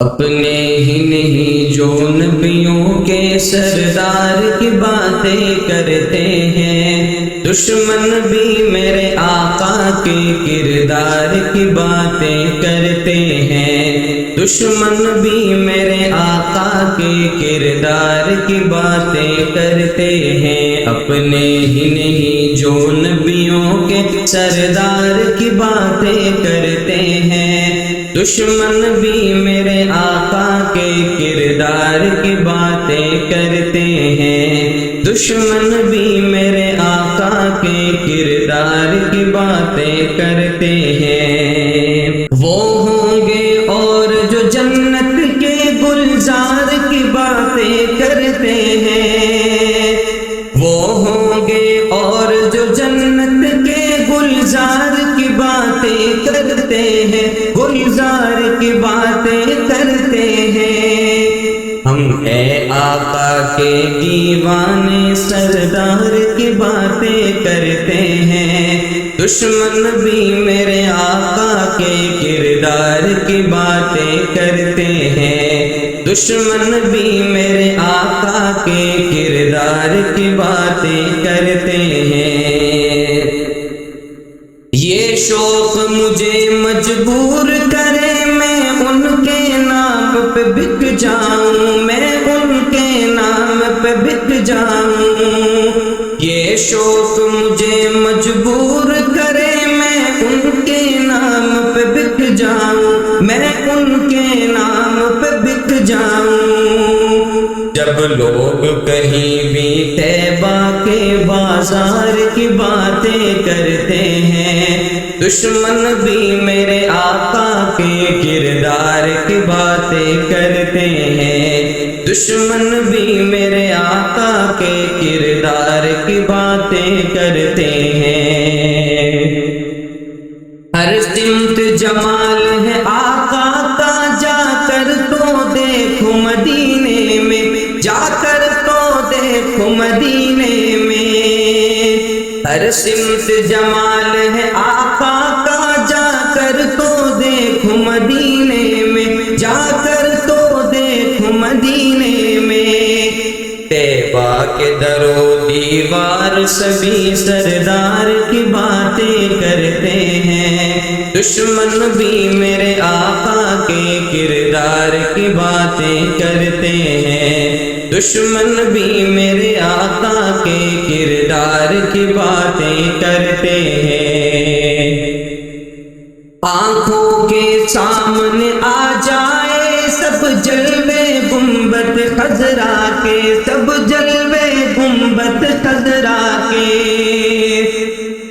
اپنے ہی نہیں جو نبیوں کے سردار کی باتیں کرتے ہیں، دشمن بھی میرے آقا کے کردار کی باتیں کرتے ہیں، دشمن بھی میرے آقا کے کردار کی باتیں کرتے ہیں۔ اپنے ہی نہیں جو نبیوں کے سردار کی باتیں کرتے ہیں، دشمن بھی میرے آقا کے کردار کی باتیں کرتے ہیں، دشمن بھی میرے آقا کے کردار کی باتیں کرتے ہیں۔ وہ ہوں گے اور جو جنت کے گلزار کی باتیں کرتے ہیں، وہ ہوں گے اور جو جنت کے گلزار کی باتیں کرتے ہیں، گلزار کی باتیں کرتے ہیں۔ ہم اے آقا کے دیوانے سردار کی باتیں کرتے ہیں، دشمن بھی میرے آقا کے کردار کی باتیں کرتے ہیں، دشمن بھی میرے آقا کے کردار کی باتیں کرتے ہیں۔ یہ شوق مجھے مجبور کرے میں ان کے نام پہ بک جاؤں، میں ان کے نام پہ بک جاؤں۔ یہ شوق مجھے مجبور کرے میں ان کے نام پہ بک جاؤں، میں ان کے نام پہ بک جاؤں۔ جب لوگ کہیں بھی طیبہ کے بازار کی باتیں کرتے ہیں، دشمن بھی میرے آقا کے کردار کی باتیں کرتے ہیں، دشمن بھی میرے آقا کے کردار کی باتیں کرتے ہیں۔ ہر سمت جمال ہے آقا کا، جا کر تو دیکھو مدینے میں، جا کر تو دیکھو مدینے میں۔ ہر سمت جمال ہے آقا کا، جا کر تو دیکھو مدینے میں، جا کر تو دیکھو مدینے میں۔ طیبہ کے در و دیوار سبھی سردار کی باتیں کرتے ہیں، دشمن بھی میرے آقا کے کردار کی باتیں کرتے ہیں، دشمن بھی میرے آقا کے کردار کی باتیں کرتے ہیں۔ آنکھوں کے سامنے آ جائے سب جلوے گنبد خضرا کے، سب جلوے گنبد خضرا کے۔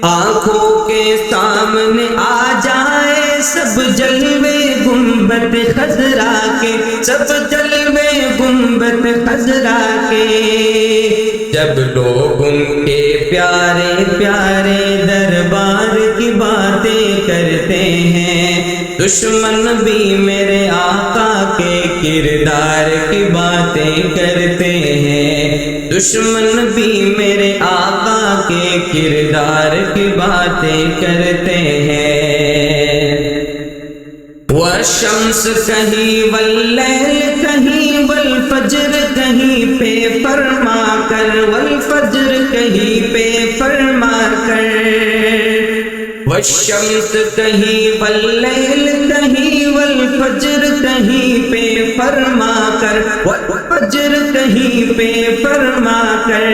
آنکھوں کے سامنے آ جائے سب جلوے گنبد خضرا کے، سب جلوے گنبد خضرا کے۔ جب لوگ ان کے پیارے پیارے دربار کی باتیں کرتے ہیں، دشمن بھی میرے آقا کے کردار کی باتیں کرتے ہیں، دشمن بھی میرے آقا کے کردار کی باتیں کرتے ہیں۔ والشمس کہیں واللیل کہیں والفجر کہیں پہ فرما کر، والفجر کہیں پہ فرما کر۔ والشمس کہیں واللیل کہیں والفجر کہیں پہ فرما کر، والفجر کہیں پہ فرما کر۔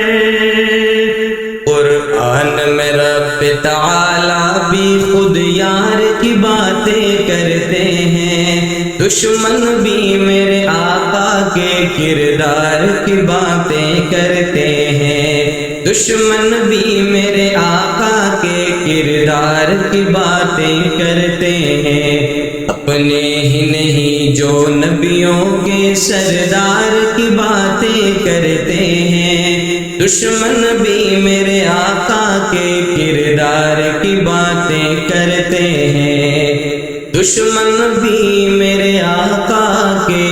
قرآن میں رب تعالیٰ بھی خود یار کی باتیں کرتے ہیں، دشمن بھی میرے آقا کے کردار کی باتیں کرتے ہیں، دشمن بھی میرے آقا کے کردار کی باتیں کرتے ہیں۔ اپنے ہی نہیں جو نبیوں کے سردار کی باتیں کرتے ہیں، دشمن بھی میرے آقا کے کردار کی باتیں کرتے ہیں، دشمن بھی میرے آقا کے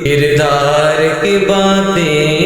کردار کی باتیں